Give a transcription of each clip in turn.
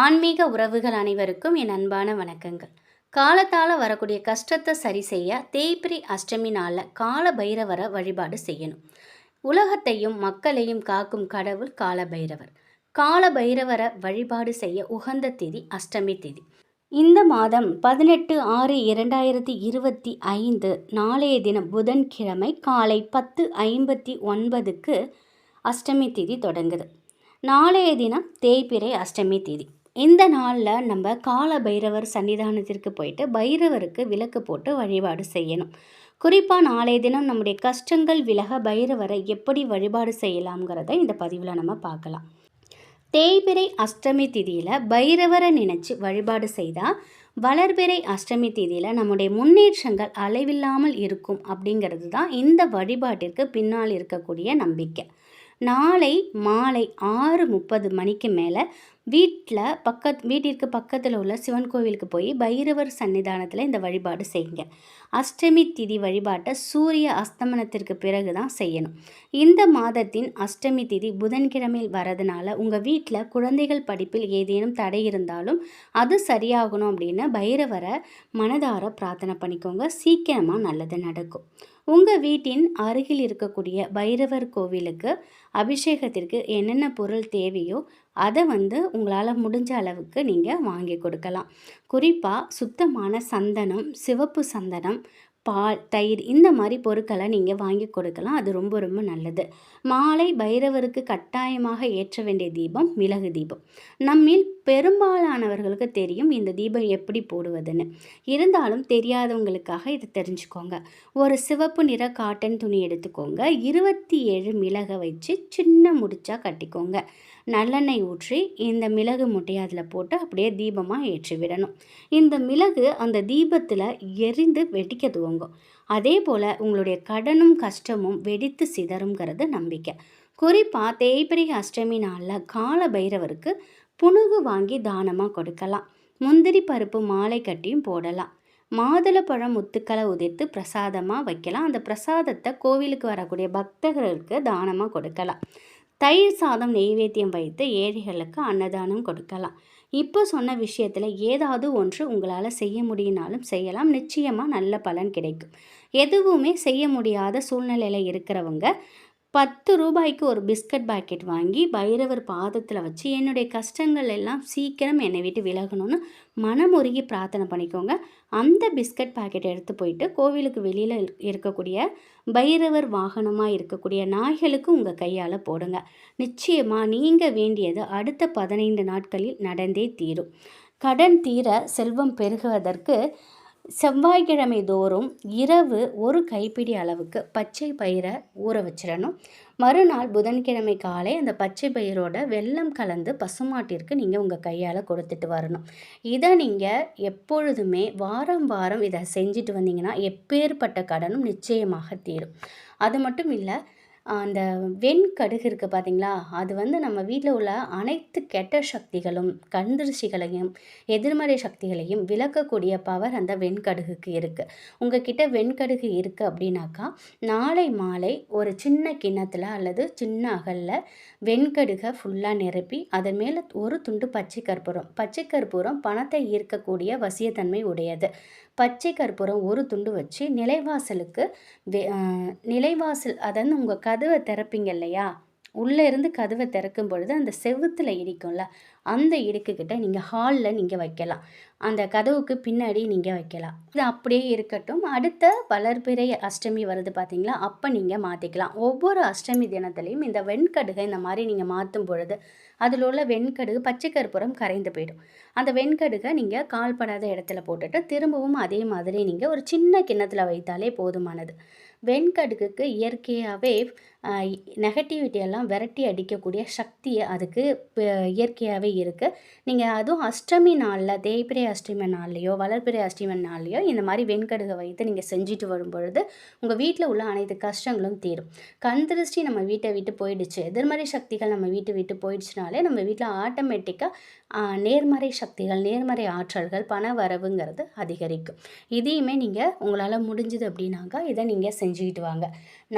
ஆன்மீக உறவுகள் அனைவருக்கும் என் அன்பான வணக்கங்கள். காலத்தால் வரக்கூடிய கஷ்டத்தை சரி செய்ய தேய்பிறை அஷ்டமி நாளில் கால பைரவரை வழிபாடு செய்யணும். உலகத்தையும் மக்களையும் காக்கும் கடவுள் கால பைரவர். கால பைரவரை வழிபாடு செய்ய உகந்த திதி அஷ்டமி திதி. இந்த மாதம் 18/6/2025 நாளைய தினம் புதன்கிழமை காலை 10:59க்கு அஷ்டமி திதி தொடங்குது. நாளைய தினம் தேய்பிறை அஷ்டமி திதி. இந்த நாளில் நம்ம கால பைரவர் சன்னிதானத்திற்கு போயிட்டு பைரவருக்கு விளக்கு போட்டு வழிபாடு செய்யணும். குறிப்பாக நாளைய தினம் நம்முடைய கஷ்டங்கள் விலக பைரவரை எப்படி வழிபாடு செய்யலாம்ங்கிறத இந்த பதிவில் நம்ம பார்க்கலாம். தேய்பிறை அஷ்டமி திதியில் பைரவரை நினச்சி வழிபாடு செய்தால் வளர்பிறை அஷ்டமி திதியில் நம்முடைய முன்னேற்றங்கள் அளவில்லாமல் இருக்கும் அப்படிங்கிறது தான் இந்த வழிபாட்டிற்கு பின்னால் இருக்கக்கூடிய நம்பிக்கை. நாளை மாலை 6:30 மணிக்கு மேலே வீட்டிற்கு பக்கத்தில் உள்ள சிவன் கோவிலுக்கு போய் பைரவர் சன்னிதானத்தில் இந்த வழிபாடு செய்யுங்க. அஷ்டமி திதி வழிபாட்டை சூரிய அஸ்தமனத்திற்கு பிறகு தான் செய்யணும். இந்த மாதத்தின் அஷ்டமி திதி புதன்கிழமையில் வரதுனால உங்கள் வீட்டில் குழந்தைகள் படிப்பில் ஏதேனும் தடை இருந்தாலும் அது சரியாகணும் அப்படின்னு பைரவரை மனதார பிரார்த்தனை பண்ணிக்கோங்க. சீக்கிரமாக நல்லது நடக்கும். உங்கள் வீட்டின் அருகில் இருக்கக்கூடிய பைரவர் கோவிலுக்கு அபிஷேகத்திற்கு என்னென்ன பொருள் தேவையோ அதை உங்களால் முடிஞ்ச அளவுக்கு நீங்கள் வாங்கி கொடுக்கலாம். குறிப்பாக சுத்தமான சந்தனம், சிவப்பு சந்தனம், பால், தயிர் இந்த மாதிரி பொருட்களை நீங்கள் வாங்கி கொடுக்கலாம். அது ரொம்ப ரொம்ப நல்லது. மாலை பைரவருக்கு கட்டாயமாக ஏற்ற வேண்டிய தீபம் மிளகு தீபம். நம்மில் பெரும்பாலானவர்களுக்கு தெரியும் இந்த தீபம் எப்படி போடுவதுன்னு. இருந்தாலும் தெரியாதவங்களுக்காக இதை தெரிஞ்சுக்கோங்க. ஒரு சிவப்பு நிற காட்டன் துணி எடுத்துக்கோங்க. 27 மிளகை வச்சு சின்ன முடிச்சா கட்டிக்கோங்க. நல்லெண்ணெய் ஊற்றி இந்த மிளகு முட்டையை அதில் போட்டு அப்படியே தீபமாக ஏற்றி விடணும். இந்த மிளகு அந்த தீபத்தில் எரிந்து வெடிக்க துவங்கும். அதே போல் உங்களுடைய கடனும் கஷ்டமும் வெடித்து சிதறுங்கிறது நம்பிக்கை. குறிப்பாக தேய்பிறை அஷ்டமி நாளில் கால பைரவருக்கு புனுகு வாங்கி தானமாக கொடுக்கலாம். முந்திரி பருப்பு மாலை கட்டியும் போடலாம். மாதுளப்பழம் முத்துக்களை உதிர்த்து பிரசாதமாக வைக்கலாம். அந்த பிரசாதத்தை கோவிலுக்கு வரக்கூடிய பக்தர்களுக்கு தானமாக கொடுக்கலாம். தயிர் சாதம் நெய்வேத்தியம் வைத்து ஏழைகளுக்கு அன்னதானம் கொடுக்கலாம். இப்போ சொன்ன விஷயத்தில் ஏதாவது ஒன்று உங்களால் செய்ய முடியினாலும் செய்யலாம். நிச்சயமாக நல்ல பலன் கிடைக்கும். எதுவுமே செய்ய முடியாத சூழ்நிலையில் இருக்கிறவங்க 10 ரூபாய்க்கு ஒரு பிஸ்கட் பாக்கெட் வாங்கி பைரவர் பாதத்தில் வச்சு என்னுடைய கஷ்டங்கள் எல்லாம் சீக்கிரம் என்னை விட்டு விலகணும்னு மனமுருகி பிரார்த்தனை பண்ணிக்கோங்க. அந்த பிஸ்கட் பாக்கெட் எடுத்து போயிட்டு கோவிலுக்கு வெளியில் இருக்கக்கூடிய பைரவர் வாகனமாக இருக்கக்கூடிய நாய்களுக்கு உங்கள் கையால் போடுங்க. நிச்சயமாக நீங்கள் வேண்டியது அடுத்த 15 நாட்களில் நடந்தே தீரும். கடன் தீர, செல்வம் பெருகுவதற்கு செவ்வாய்க்கிழமை தோறும் இரவு ஒரு கைப்பிடி அளவுக்கு பச்சை பயிரை ஊற வச்சிடணும். மறுநாள் புதன்கிழமை காலை அந்த பச்சை பயிரோட வெல்லம் கலந்து பசுமாட்டிற்கு நீங்கள் உங்கள் கையால் கொடுத்துட்டு வரணும். இதை நீங்கள் எப்பொழுதுமே வாரம் வாரம் இதை செஞ்சுட்டு வந்தீங்கன்னா எப்பேற்பட்ட கடனும் நிச்சயமாக தீரும். அது மட்டும் இல்லை, அந்த வெண்கடுகு இருக்குது பார்த்தீங்களா, அது நம்ம வீட்டில் உள்ள அனைத்து கெட்ட சக்திகளும் கண்திருஷ்டிகளையும் எதிர்மறை சக்திகளையும் விலக்கக்கூடிய பவர் அந்த வெண்கடுகுக்கு இருக்குது. உங்ககிட்ட வெண்கடுகு இருக்குது அப்படின்னாக்கா நாளை மாலை ஒரு சின்ன கிண்ணத்தில் அல்லது சின்ன அகலில் வெண்கடுகை ஃபுல்லாக நிரப்பி அதன் மேலே ஒரு துண்டு பச்சை கற்பூரம் பணத்தை ஈர்க்கக்கூடிய வசியத்தன்மை உடையது. பச்சை கற்பூரம் ஒரு துண்டு வச்சு நிலைவாசல் அதாவது உங்கள் கதவை திறப்பீங்க இல்லையா, உள்ளே இருந்து கதவை திறக்கும் பொழுது அந்த செவுத்தில் இடிக்கும்ல, அந்த இடுக்குக்கிட்ட நீங்கள் ஹாலில் நீங்கள் வைக்கலாம். அந்த கதவுக்கு பின்னாடி நீங்கள் வைக்கலாம். இது அப்படியே இருக்கட்டும். அடுத்த வளர்பிறை அஷ்டமி வருது பார்த்தீங்களா, அப்போ நீங்கள் மாற்றிக்கலாம். ஒவ்வொரு அஷ்டமி தினத்துலையும் இந்த வெண்கடுகை இந்த மாதிரி நீங்கள் மாற்றும் பொழுது அதில் உள்ள வெண்கடுகு பச்சை கற்பூரம் கரைந்து போயிடும். அந்த வெண்கடுகை நீங்கள் கால்படாத இடத்துல போட்டுட்டு திரும்பவும் அதே மாதிரி நீங்கள் ஒரு சின்ன கிண்ணத்தில் வைத்தாலே போதுமானது. வெண்கடுகுக்கு இயற்கையாகவே நெகட்டிவிட்டியெல்லாம் விரட்டி அடிக்கக்கூடிய சக்தி அதுக்கு இயற்கையாகவே இருக்குது. நீங்கள் அதுவும் அஷ்டமி நாளில் தேய்பிறை அஷ்டமி நாள்லையோ வளர்பிறை அஷ்டமி நாள்லையோ இந்த மாதிரி வெண்கடுகை வைத்து நீங்கள் செஞ்சுட்டு வரும் பொழுது உங்கள் வீட்டில் உள்ள அனைத்து கஷ்டங்களும் தீரும். கண் திருஷ்டி நம்ம வீட்டை விட்டு போயிடுச்சு, எதிர்மறை சக்திகள் நம்ம வீட்டை விட்டு போயிடுச்சுனாலே நம்ம வீட்டில் ஆட்டோமேட்டிக்காக நேர்மறை சக்திகள், நேர்மறை ஆற்றல்கள், பண வரவுங்கிறது அதிகரிக்கும். இதையுமே நீங்கள் உங்களால் முடிஞ்சுது அப்படின்னாக்கா இதை நீங்கள் செஞ்சுக்கிட்டு வாங்க.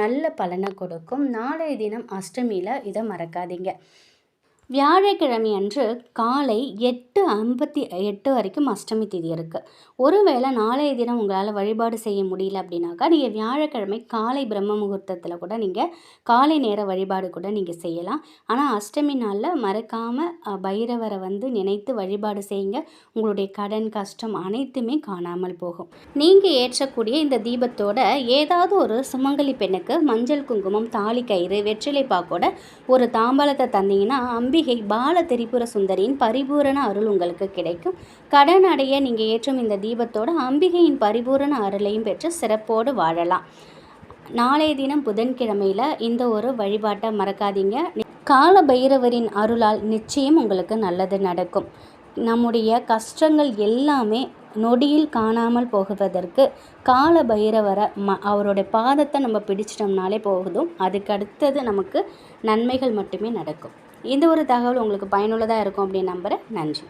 நல்ல பலனை கொடுக்கும். நாளைய தினம் அஷ்டமியில் இதை மறக்காதீங்க. வியாழக்கிழமை அன்று காலை 8:58 வரைக்கும் அஷ்டமி திதி இருக்குது. ஒருவேளை நாளைய தினம் உங்களால் வழிபாடு செய்ய முடியல அப்படின்னாக்கா, நீங்கள் வியாழக்கிழமை காலை பிரம்ம முகூர்த்தத்தில் கூட நீங்கள் காலை நேர வழிபாடு கூட நீங்கள் செய்யலாம். ஆனால் அஷ்டமி நாளில் மறக்காமல் பைரவரை நினைத்து வழிபாடு செய்யுங்க. உங்களுடைய கடன் கஷ்டம் அனைத்துமே காணாமல் போகும். நீங்கள் ஏற்றக்கூடிய இந்த தீபத்தோட ஏதாவது ஒரு சுமங்கலி பெண்ணுக்கு மஞ்சள் குங்குமம், தாலி கயிறு, வெற்றிலை பாக்கோட ஒரு தாம்பாளத்தை தந்தீங்கன்னா அம்பிகை பால திரிபுர சுந்தரியின் பரிபூரண அருள் உங்களுக்கு கிடைக்கும். கடன் அடைய நீங்கள் ஏற்றும் இந்த தீபத்தோட அம்பிகையின் பரிபூரண அருளையும் பெற்று சிறப்போடு வாழலாம். நாளைய தினம் புதன்கிழமையில் இந்த ஒரு வழிபாட்டை மறக்காதீங்க. கால பைரவரின் அருளால் நிச்சயம் உங்களுக்கு நல்லது நடக்கும். நம்முடைய கஷ்டங்கள் எல்லாமே நொடியில் காணாமல் போகுவதற்கு கால பைரவரை அவருடைய பாதத்தை நம்ம பிடிச்சிட்டோம்னாலே போகுதும். அதுக்கு அடுத்தது நமக்கு நன்மைகள் மட்டுமே நடக்கும். இந்த ஒரு தகவல் உங்களுக்கு பயனுள்ளதாக இருக்கும் அப்படின்னு நம்புகிறேன். நன்றி.